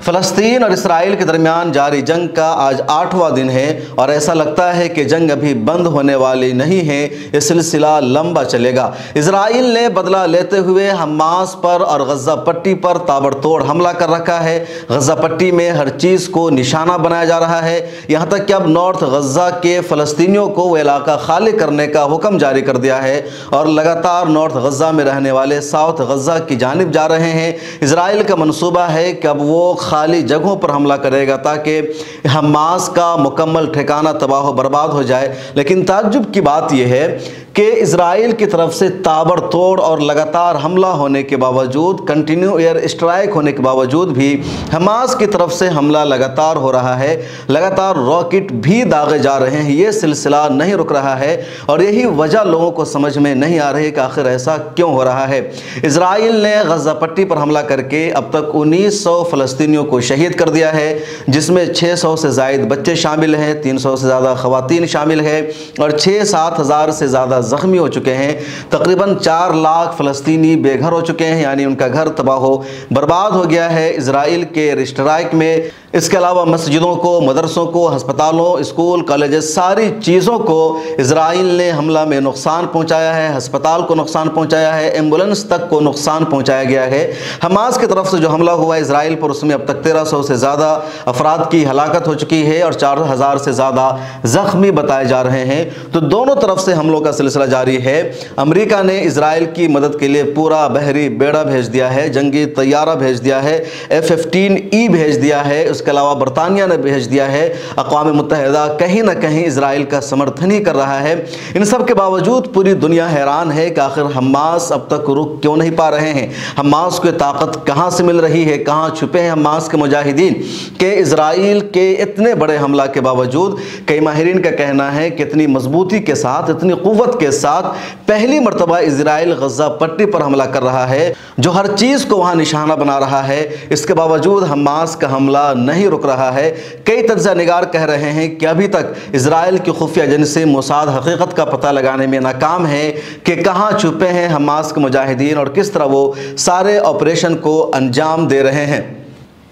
فلسطین اور اسرائیل کے درمیان جاری جنگ کا آج 8واں دن ہے اور ایسا لگتا ہے کہ جنگ ابھی بند ہونے والی نہیں ہے، یہ سلسلہ لمبا چلے گا۔ اسرائیل نے بدلہ لیتے ہوئے حماس پر اور غزہ پٹی پر تابڑ توڑ حملہ کر رکھا ہے۔ غزہ پٹی میں ہر چیز کو نشانہ بنایا جا رہا ہے، یہاں تک کہ اب نارتھ غزہ کے فلسطینیوں کو وہ علاقہ خالی کرنے کا حکم جاری کر دیا ہے اور لگاتار نارتھ غزہ میں رہنے والے ساؤتھ غزہ کی جانب جا رہے ہیں۔ اسرائیل کا منصوبہ ہے کہ اب وہ خالی جگہوں پر حملہ کرے گا تاکہ حماس کا مکمل ٹھکانہ تباہ و برباد ہو جائے، لیکن تعجب کی بات یہ ہے کہ اسرائیل کی طرف سے تابڑ توڑ اور لگاتار حملہ ہونے کے باوجود، کنٹینیو ایئر اسٹرائک ہونے کے باوجود بھی حماس کی طرف سے حملہ لگاتار ہو رہا ہے، لگاتار راکٹ بھی داغے جا رہے ہیں، یہ سلسلہ نہیں رک رہا ہے اور یہی وجہ لوگوں کو سمجھ میں نہیں آ رہی کہ آخر ایسا کیوں ہو رہا ہے۔ اسرائیل نے غزہ پٹی پر حملہ کر کے اب تک 1900 فلسطینیوں کو شہید کر دیا ہے، جس میں 600 سے زائد بچے شامل ہیں، 300 سے زیادہ خواتین شامل ہیں اور 6-7 ہزار سے زیادہ زخمی ہو چکے ہیں۔ تقریباً 4 لاکھ فلسطینی بے گھر ہو چکے ہیں، یعنی ان کا گھر تباہ و برباد ہو گیا ہے اسرائیل کے ایئر اسٹرائک میں۔ اس کے علاوہ مسجدوں کو، مدرسوں کو، ہسپتالوں، اسکول، کالجز، ساری چیزوں کو اسرائیل نے حملہ میں نقصان پہنچایا ہے، ہسپتال کو نقصان پہنچایا ہے، ایمبولنس تک کو نقصان پہنچایا گیا ہے۔ حماس کی طرف سے جو حملہ ہوا اسرائیل پر، اس میں اب تک 1300 سے زیادہ افراد کی ہلاکت ہو چکی ہے اور 4000 سے زیادہ زخمی بتائے جا رہے ہیں۔ تو دونوں طرف سے حملوں کا سلسلہ جاری ہے۔ امریکہ نے اسرائیل کی مدد کے لیے پورا بحری بیڑا بھیج دیا ہے، جنگی طیارہ بھیج دیا ہے، F-15E بھیج دیا ہے، اس کے علاوہ برطانیہ نے بھیج دیا ہے۔ اقوام متحدہ کہیں نہ کہیں اسرائیل کا سمرتھن ہی کر رہا ہے۔ ان سب کے باوجود پوری دنیا حیران ہے کہ آخر حماس اب تک رک کیوں نہیں پا رہے ہیں، حماس کو طاقت کہاں سے مل رہی ہے، کہاں چھپے ہیں حماس کے مجاہدین کہ اسرائیل کے اتنے بڑے حملہ کے باوجود کئی ماہرین کا کہنا ہے کہ اتنی مضبوطی کے ساتھ، اتنی قوت کے ساتھ پہلی مرتبہ اسرائیل غزہ پٹی پر حملہ کر رہا ہے، جو ہر چیز کو وہاں نشانہ بنا رہا ہے، اس کے باوجود حماس کا حملہ نہیں رک رہا ہے۔ کئی تجزیہ نگار کہہ رہے ہیں کہ ابھی تک اسرائیل کی خفیہ ایجنسی موساد حقیقت کا پتہ لگانے میں ناکام ہے کہ کہاں چھپے ہیں حماس کے مجاہدین اور کس طرح وہ سارے آپریشن کو انجام دے رہے ہیں۔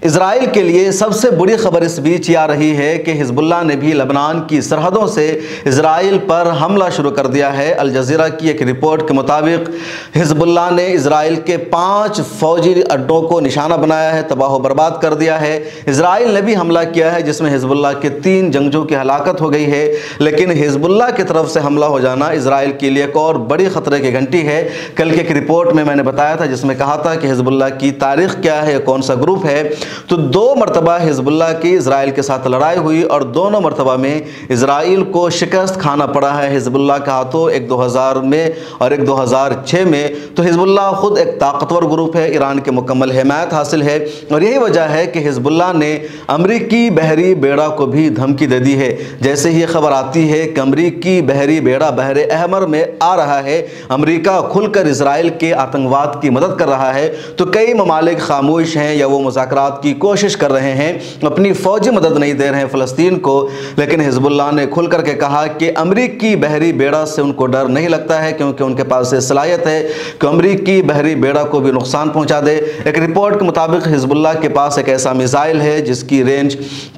اسرائیل کے لیے سب سے بڑی خبر اس بیچ یہ آ رہی ہے کہ حزب اللہ نے بھی لبنان کی سرحدوں سے اسرائیل پر حملہ شروع کر دیا ہے۔ الجزیرہ کی ایک رپورٹ کے مطابق حزب اللہ نے اسرائیل کے 5 فوجی اڈوں کو نشانہ بنایا ہے، تباہ و برباد کر دیا ہے۔ اسرائیل نے بھی حملہ کیا ہے جس میں حزب اللہ کے 3 جنگجوؤں کی ہلاکت ہو گئی ہے، لیکن حزب اللہ کی طرف سے حملہ ہو جانا اسرائیل کے لیے ایک اور بڑی خطرے کی گھنٹی ہے۔ کل کی ایک رپورٹ میں نے بتایا تھا جس میں کہا تھا کہ حزب اللہ کی تاریخ کیا ہے، کون سا گروپ ہے، تو 2 مرتبہ حزب اللہ کی اسرائیل کے ساتھ لڑائی ہوئی اور دونوں مرتبہ میں اسرائیل کو شکست کھانا پڑا ہے حزب اللہ کے ہاتھوں، ایک 2000 میں اور ایک 2006 میں۔ تو حزب اللہ خود ایک طاقتور گروپ ہے، ایران کے مکمل حمایت حاصل ہے اور یہی وجہ ہے کہ حزب اللہ نے امریکی بحری بیڑا کو بھی دھمکی دے دی ہے۔ جیسے ہی خبر آتی ہے کہ امریکی بحری بیڑا بحر احمر میں آ رہا ہے، امریکہ کھل کر اسرائیل کے آتنکواد کی مدد کر رہا ہے، تو کئی ممالک خاموش ہیں یا وہ مذاکرات کی کوشش کر رہے ہیں، اپنی فوجی مدد نہیں دے رہے ہیں فلسطین کو، لیکن حزب اللہ نے کھل کر کے کہا کہ امریکی بحری بیڑا سے ان کو ڈر نہیں لگتا ہے، کیونکہ ان کے پاس یہ صلاحیت ہے کہ امریکی بحری بیڑا کو بھی نقصان پہنچا دے۔ ایک رپورٹ کے مطابق حزب اللہ کے پاس ایک ایسا میزائل ہے جس کی رینج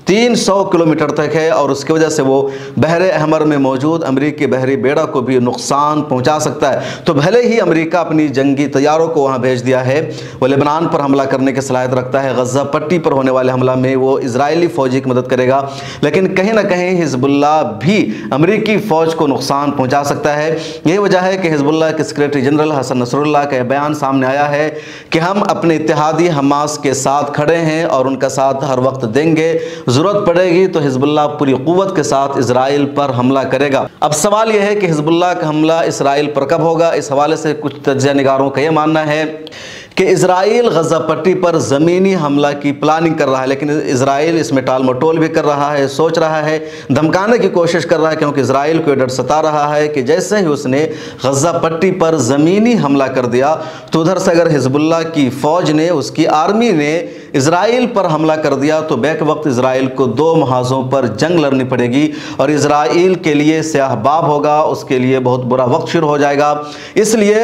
300 کلومیٹر تک ہے اور اس کی وجہ سے وہ بحر احمر میں موجود امریکی بحری بیڑا کو بھی نقصان پہنچا سکتا ہے۔ تو بھلے ہی امریکہ اپنی جنگی طیاروں کو وہاں بھیج دیا ہے، وہ لبنان پر حملہ کرنے کی صلاحیت رکھتا ہے، غزہ پٹی پر ہونے والے حملہ میں وہ اسرائیلی فوجی کی مدد کرے گا، لیکن کہیں نہ کہیں حزب اللہ بھی امریکی فوج کو نقصان پہنچا سکتا ہے۔ یہی وجہ ہے کہ حزب اللہ کے سیکریٹری جنرل حسن نصر اللہ کا بیان سامنے آیا ہے کہ ہم اپنے اتحادی حماس کے ساتھ کھڑے ہیں اور ان کا ساتھ ہر وقت دیں گے، ضرورت پڑے گی تو حزب اللہ پوری قوت کے ساتھ اسرائیل پر حملہ کرے گا۔ اب سوال یہ ہے کہ حزب اللہ کا حملہ اسرائیل پر کب ہوگا؟ اس حوالے سے کچھ تجزیہ نگاروں کا یہ ماننا ہے کہ اسرائیل غزہ پٹی پر زمینی حملہ کی پلاننگ کر رہا ہے، لیکن اسرائیل اس میں ٹال مٹول بھی کر رہا ہے، سوچ رہا ہے، دھمکانے کی کوشش کر رہا ہے، کیونکہ اسرائیل کو یہ ڈر ستا رہا ہے کہ جیسے ہی اس نے غزہ پٹی پر زمینی حملہ کر دیا تو ادھر سے اگر حزب اللہ کی فوج نے، اس کی آرمی نے اسرائیل پر حملہ کر دیا تو بیک وقت اسرائیل کو 2 محاذوں پر جنگ لڑنی پڑے گی اور اسرائیل کے لیے سیاہ باب ہوگا، اس کے لیے بہت برا وقت شروع ہو جائے گا۔ اس لیے